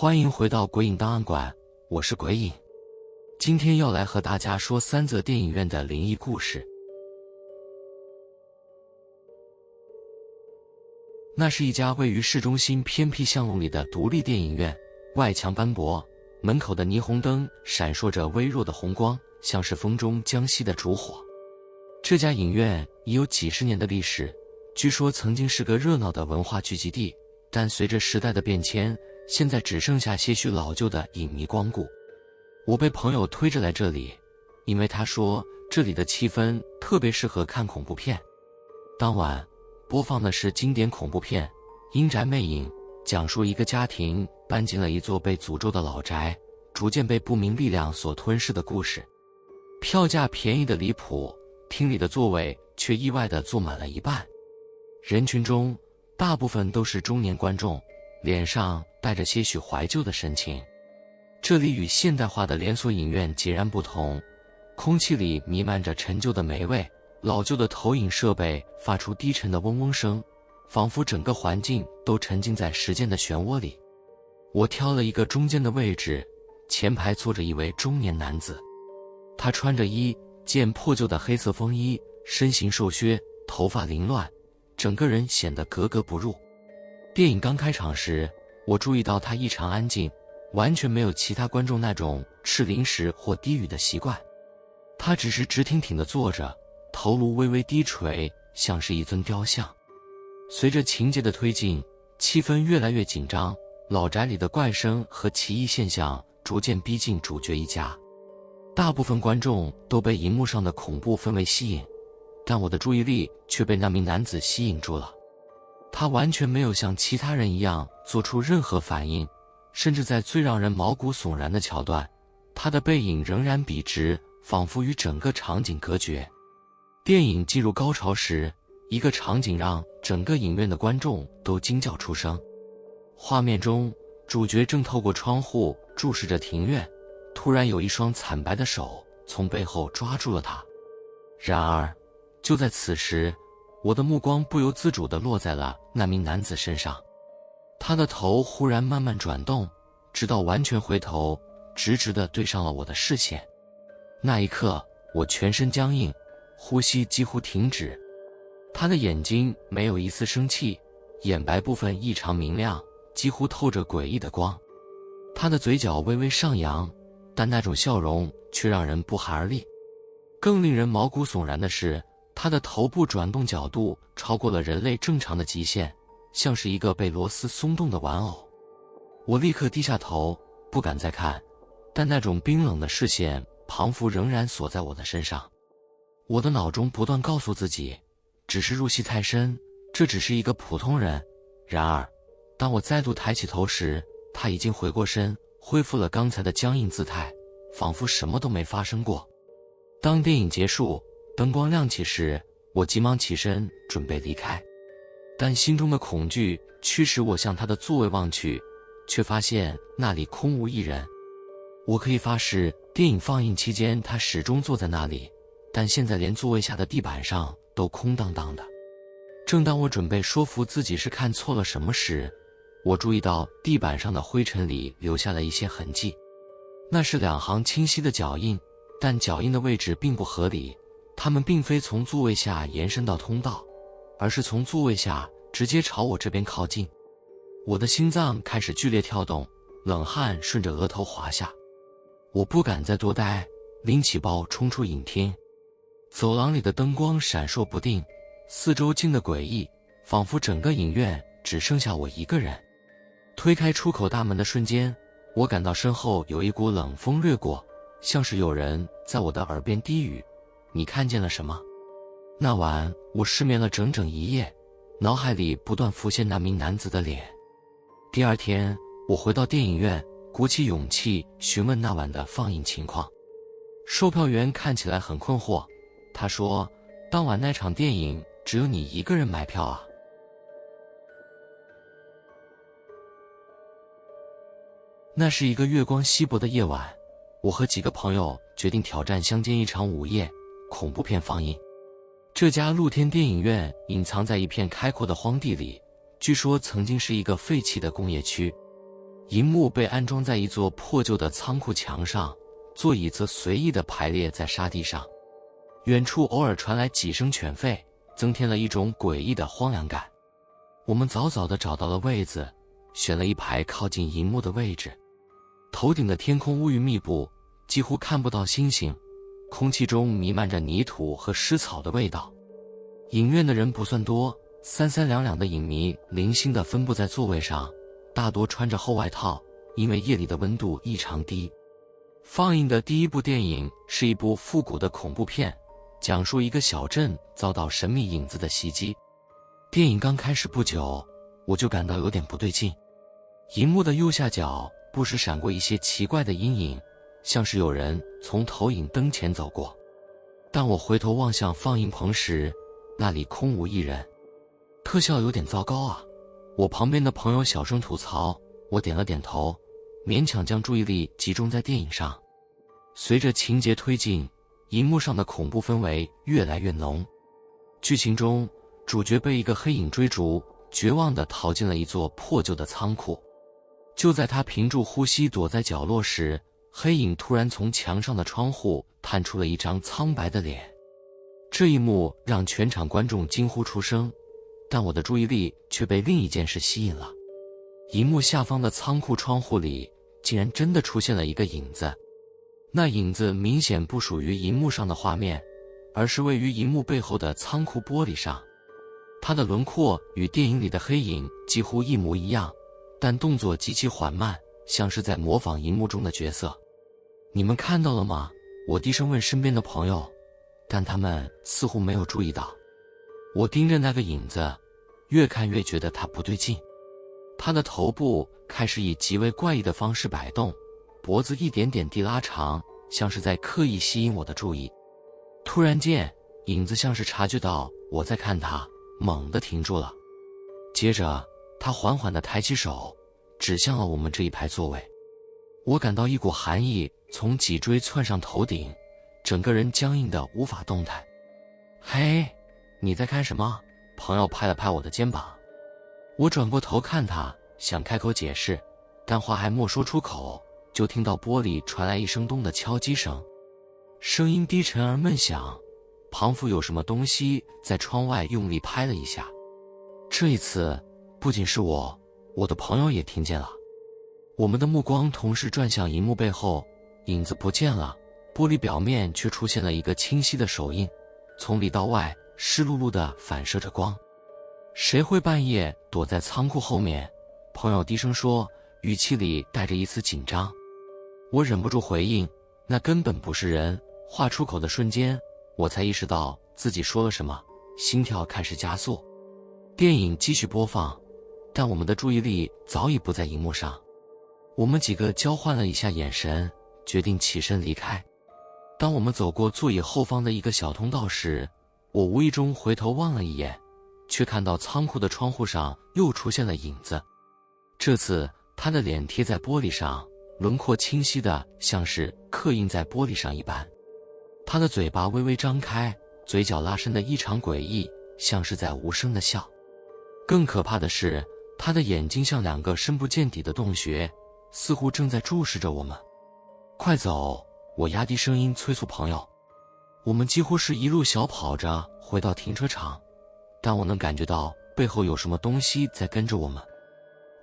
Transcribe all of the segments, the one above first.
欢迎回到鬼影档案馆，我是鬼影。今天要来和大家说3则电影院的灵异故事。那是一家位于市中心偏僻巷弄里的独立电影院，外墙斑驳，门口的霓虹灯闪烁着微弱的红光，像是风中将熄的烛火。这家影院已有几十年的历史，据说曾经是个热闹的文化聚集地，但随着时代的变迁，现在只剩下些许老旧的影迷光顾。我被朋友推着来这里，因为他说这里的气氛特别适合看恐怖片。当晚播放的是经典恐怖片《阴宅魅影》，讲述一个家庭搬进了一座被诅咒的老宅，逐渐被不明力量所吞噬的故事。票价便宜的离谱，厅里的座位却意外地坐满了一半。人群中大部分都是中年观众，脸上带着些许怀旧的神情。这里与现代化的连锁影院截然不同，空气里弥漫着陈旧的霉味，老旧的投影设备发出低沉的嗡嗡声，仿佛整个环境都沉浸在时间的漩涡里。我挑了一个中间的位置，前排坐着一位中年男子，他穿着一件破旧的黑色风衣，身形瘦削，头发凌乱，整个人显得格格不入。电影刚开场时，我注意到他异常安静，完全没有其他观众那种吃零食或低语的习惯。他只是直挺挺地坐着，头颅微微低垂，像是一尊雕像。随着情节的推进，气氛越来越紧张，老宅里的怪声和奇异现象逐渐逼近主角一家。大部分观众都被荧幕上的恐怖氛围吸引，但我的注意力却被那名男子吸引住了。他完全没有像其他人一样做出任何反应，甚至在最让人毛骨悚然的桥段，他的背影仍然笔直，仿佛与整个场景隔绝。电影进入高潮时，一个场景让整个影院的观众都惊叫出声。画面中，主角正透过窗户注视着庭院，突然有一双惨白的手从背后抓住了他。然而，就在此时，我的目光不由自主地落在了那名男子身上。他的头忽然慢慢转动，直到完全回头，直直地对上了我的视线。那一刻，我全身僵硬，呼吸几乎停止。他的眼睛没有一丝生气，眼白部分异常明亮，几乎透着诡异的光。他的嘴角微微上扬，但那种笑容却让人不寒而栗。更令人毛骨悚然的是，他的头部转动角度超过了人类正常的极限，像是一个被螺丝松动的玩偶。我立刻低下头，不敢再看，但那种冰冷的视线仿佛仍然锁在我的身上。我的脑中不断告诉自己，只是入戏太深，这只是一个普通人。然而，当我再度抬起头时，他已经回过身，恢复了刚才的僵硬姿态，仿佛什么都没发生过。当电影结束，灯光亮起时，我急忙起身准备离开，但心中的恐惧驱使我向他的座位望去，却发现那里空无一人。我可以发誓，电影放映期间他始终坐在那里，但现在连座位下的地板上都空荡荡的。正当我准备说服自己是看错了什么时，我注意到地板上的灰尘里留下了一些痕迹，那是2行清晰的脚印，但脚印的位置并不合理，它们并非从座位下延伸到通道，而是从座位下直接朝我这边靠近。我的心脏开始剧烈跳动，冷汗顺着额头滑下。我不敢再多待，拎起包冲出影厅。走廊里的灯光闪烁不定，四周静得诡异，仿佛整个影院只剩下我一个人。推开出口大门的瞬间，我感到身后有一股冷风掠过，像是有人在我的耳边低语：“你看见了什么？”那晚我失眠了整整1夜，脑海里不断浮现那名男子的脸。第二天，我回到电影院，鼓起勇气询问那晚的放映情况。售票员看起来很困惑，他说：“当晚那场电影只有你一个人买票啊？”那是一个月光稀薄的夜晚，我和几个朋友决定挑战乡间一场午夜恐怖片放映。这家露天电影院隐藏在一片开阔的荒地里，据说曾经是一个废弃的工业区。银幕被安装在一座破旧的仓库墙上，座椅则随意地排列在沙地上。远处偶尔传来几声犬吠，增添了一种诡异的荒凉感。我们早早地找到了位子，选了一排靠近银幕的位置。头顶的天空乌云密布，几乎看不到星星，空气中弥漫着泥土和湿草的味道。影院的人不算多，三三两两的影迷零星地分布在座位上，大多穿着厚外套，因为夜里的温度异常低。放映的第一部电影是一部复古的恐怖片，讲述一个小镇遭到神秘影子的袭击。电影刚开始不久，我就感到有点不对劲。银幕的右下角不时闪过一些奇怪的阴影，像是有人从投影灯前走过。当我回头望向放映棚时，那里空无一人。特效有点糟糕啊，我旁边的朋友小声吐槽。我点了点头，勉强将注意力集中在电影上。随着情节推进，银幕上的恐怖氛围越来越浓。剧情中，主角被一个黑影追逐，绝望地逃进了一座破旧的仓库。就在他屏住呼吸躲在角落时，黑影突然从墙上的窗户探出了一张苍白的脸。这一幕让全场观众惊呼出声，但我的注意力却被另一件事吸引了。银幕下方的仓库窗户里竟然真的出现了一个影子。那影子明显不属于银幕上的画面，而是位于银幕背后的仓库玻璃上。它的轮廓与电影里的黑影几乎一模一样，但动作极其缓慢，像是在模仿银幕中的角色。你们看到了吗？我低声问身边的朋友，但他们似乎没有注意到。我盯着那个影子，越看越觉得它不对劲。他的头部开始以极为怪异的方式摆动，脖子一点点地拉长，像是在刻意吸引我的注意。突然间，影子像是察觉到我在看他，猛地停住了。接着，他缓缓地抬起手，指向了我们这一排座位。我感到一股寒意从脊椎窜上头顶，整个人僵硬得无法动弹。嘿，你在看什么？朋友拍了拍我的肩膀。我转过头看他，想开口解释，但话还没说出口，就听到玻璃传来一声咚的敲击声，声音低沉而闷响，仿佛有什么东西在窗外用力拍了一下。这一次，不仅是我的朋友也听见了。我们的目光同时转向银幕背后，影子不见了，玻璃表面却出现了一个清晰的手印，从里到外湿漉漉地反射着光。谁会半夜躲在仓库后面？朋友低声说，语气里带着一丝紧张。我忍不住回应，那根本不是人。话出口的瞬间，我才意识到自己说了什么，心跳开始加速。电影继续播放，但我们的注意力早已不在荧幕上。我们几个交换了一下眼神，决定起身离开。当我们走过座椅后方的一个小通道时，我无意中回头望了一眼，却看到仓库的窗户上又出现了影子。这次他的脸贴在玻璃上，轮廓清晰的像是刻印在玻璃上一般。他的嘴巴微微张开，嘴角拉伸得异常诡异，像是在无声的笑。更可怕的是，他的眼睛像两个深不见底的洞穴，似乎正在注视着我们。快走！我压低声音催促朋友。我们几乎是一路小跑着回到停车场，但我能感觉到背后有什么东西在跟着我们。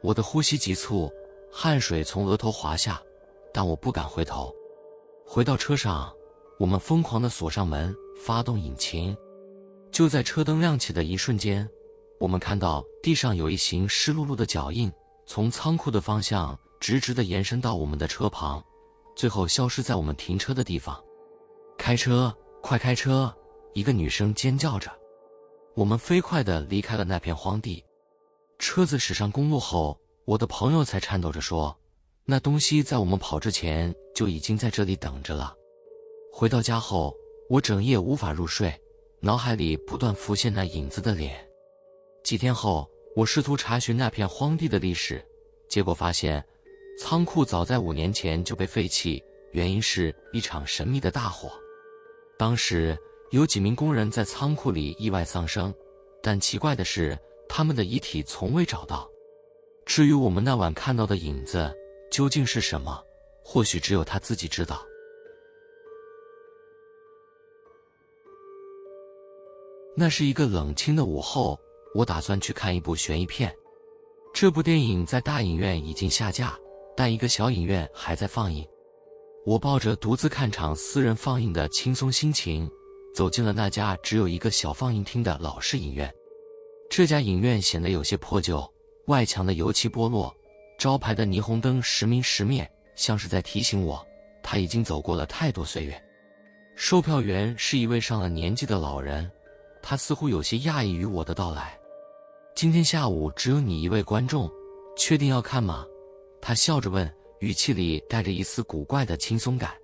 我的呼吸急促，汗水从额头滑下，但我不敢回头。回到车上，我们疯狂地锁上门，发动引擎。就在车灯亮起的一瞬间，我们看到地上有一行湿漉漉的脚印，从仓库的方向直直地延伸到我们的车旁，最后消失在我们停车的地方。开车，快开车！一个女生尖叫着。我们飞快地离开了那片荒地。车子驶上公路后，我的朋友才颤抖着说，那东西在我们跑之前就已经在这里等着了。回到家后，我整夜无法入睡，脑海里不断浮现那影子的脸。几天后，我试图查询那片荒地的历史，结果发现仓库早在5年前就被废弃，原因是一场神秘的大火。当时有几名工人在仓库里意外丧生，但奇怪的是，他们的遗体从未找到。至于我们那晚看到的影子究竟是什么，或许只有他自己知道。那是一个冷清的午后，我打算去看一部悬疑片。这部电影在大影院已经下架，但一个小影院还在放映。我抱着独自看场私人放映的轻松心情，走进了那家只有一个小放映厅的老式影院。这家影院显得有些破旧，外墙的油漆剥落，招牌的霓虹灯时明时灭，像是在提醒我，它已经走过了太多岁月。售票员是一位上了年纪的老人，他似乎有些讶异于我的到来。今天下午只有你一位观众，确定要看吗？他笑着问，语气里带着一丝古怪的轻松感。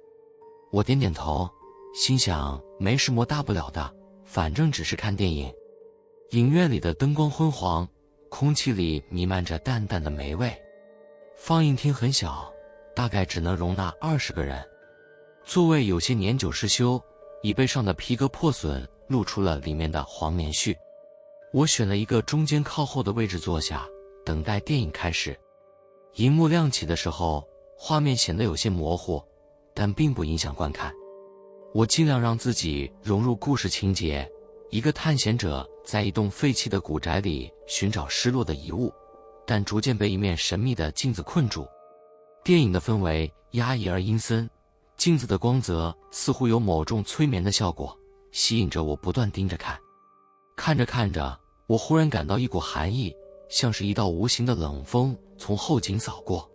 我点点头，心想没什么大不了的，反正只是看电影。影院里的灯光昏黄，空气里弥漫着淡淡的霉味。放映厅很小，大概只能容纳20个人。座位有些年久失修，椅背上的皮革破损露出了里面的黄棉絮。我选了一个中间靠后的位置坐下，等待电影开始。荧幕亮起的时候，画面显得有些模糊，但并不影响观看。我尽量让自己融入故事情节，一个探险者在一栋废弃的古宅里寻找失落的遗物，但逐渐被一面神秘的镜子困住。电影的氛围压抑而阴森，镜子的光泽似乎有某种催眠的效果，吸引着我不断盯着看。看着看着，我忽然感到一股寒意，像是一道无形的冷风从后颈扫过。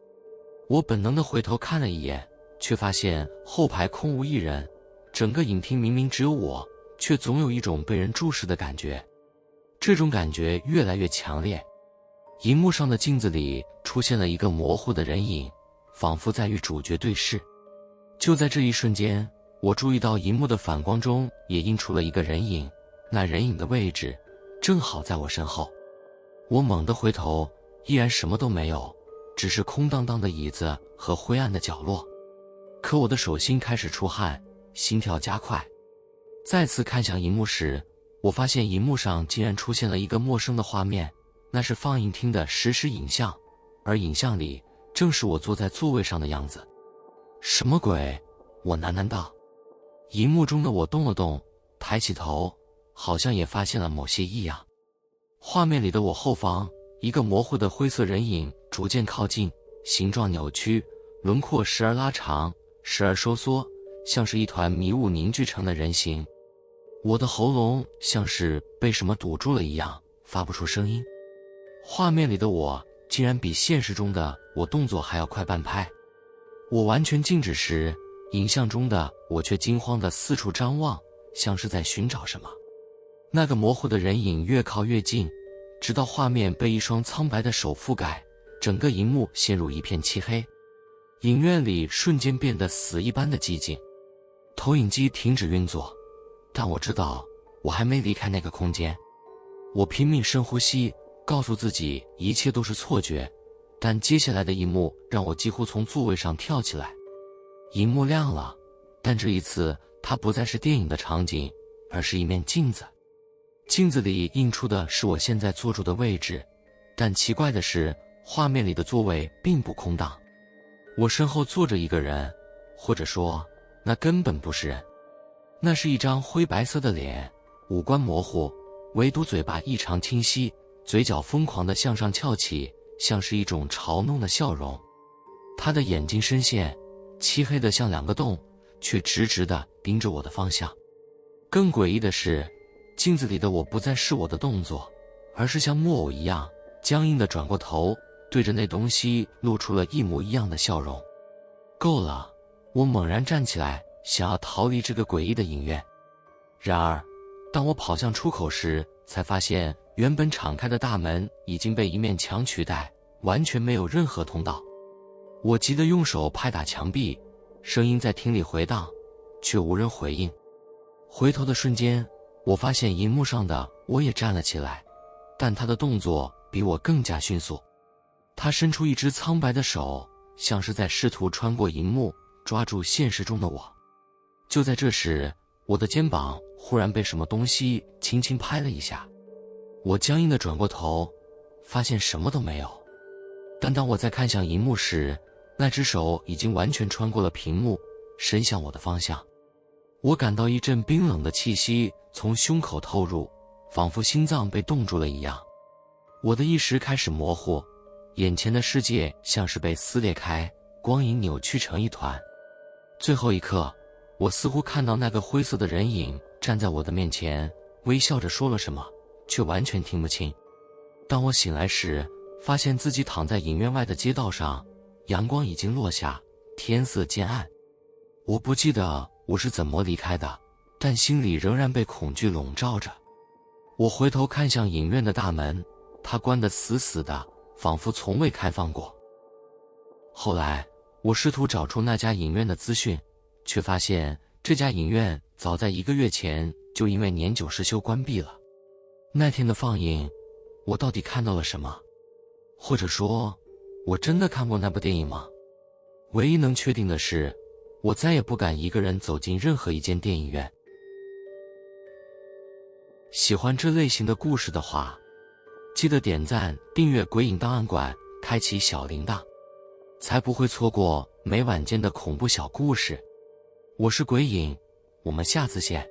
我本能地回头看了一眼，却发现后排空无一人，整个影厅明明只有我，却总有一种被人注视的感觉。这种感觉越来越强烈。荧幕上的镜子里出现了一个模糊的人影，仿佛在与主角对视。就在这一瞬间，我注意到荧幕的反光中也映出了一个人影，那人影的位置正好在我身后。我猛地回头，依然什么都没有，只是空荡荡的椅子和灰暗的角落。可我的手心开始出汗，心跳加快。再次看向荧幕时，我发现荧幕上竟然出现了一个陌生的画面，那是放映厅的实时影像，而影像里正是我坐在座位上的样子。什么鬼？我喃喃道。荧幕中的我动了动，抬起头，好像也发现了某些异样。画面里的我后方，一个模糊的灰色人影逐渐靠近，形状扭曲，轮廓时而拉长，时而收缩，像是一团迷雾凝聚成的人形。我的喉咙像是被什么堵住了一样，发不出声音。画面里的我竟然比现实中的我动作还要快半拍。我完全静止时，影像中的我却惊慌地四处张望，像是在寻找什么。那个模糊的人影越靠越近，直到画面被一双苍白的手覆盖，整个荧幕陷入一片漆黑。影院里瞬间变得死一般的寂静，投影机停止运作，但我知道我还没离开那个空间。我拼命深呼吸，告诉自己一切都是错觉，但接下来的一幕让我几乎从座位上跳起来。荧幕亮了，但这一次它不再是电影的场景，而是一面镜子。镜子里映出的是我现在坐住的位置，但奇怪的是，画面里的座位并不空荡。我身后坐着一个人，或者说，那根本不是人。那是一张灰白色的脸，五官模糊，唯独嘴巴异常清晰，嘴角疯狂地向上翘起，像是一种嘲弄的笑容。他的眼睛深陷，漆黑得像2个洞，却直直地盯着我的方向。更诡异的是，镜子里的我不再是我的动作，而是像木偶一样僵硬地转过头，对着那东西露出了一模一样的笑容。够了！我猛然站起来，想要逃离这个诡异的影院。然而，当我跑向出口时，才发现原本敞开的大门已经被一面墙取代，完全没有任何通道。我急得用手拍打墙壁，声音在厅里回荡，却无人回应。回头的瞬间，我发现荧幕上的我也站了起来，但他的动作比我更加迅速。他伸出一只苍白的手，像是在试图穿过荧幕，抓住现实中的我。就在这时，我的肩膀忽然被什么东西轻轻拍了一下。我僵硬地转过头，发现什么都没有。但当我再看向荧幕时，那只手已经完全穿过了屏幕，伸向我的方向。我感到一阵冰冷的气息从胸口透入，仿佛心脏被冻住了一样。我的意识开始模糊，眼前的世界像是被撕裂开，光影扭曲成一团。最后一刻，我似乎看到那个灰色的人影站在我的面前，微笑着说了什么，却完全听不清。当我醒来时，发现自己躺在影院外的街道上，阳光已经落下，天色渐暗。我不记得我是怎么离开的，但心里仍然被恐惧笼罩着。我回头看向影院的大门，它关得死死的，仿佛从未开放过。后来，我试图找出那家影院的资讯，却发现这家影院早在1个月前就因为年久失修关闭了。那天的放映，我到底看到了什么？或者说，我真的看过那部电影吗？唯一能确定的是，我再也不敢一个人走进任何一间电影院。喜欢这类型的故事的话，记得点赞、订阅鬼影档案馆，开启小铃铛，才不会错过每晚间的恐怖小故事。我是鬼影，我们下次见。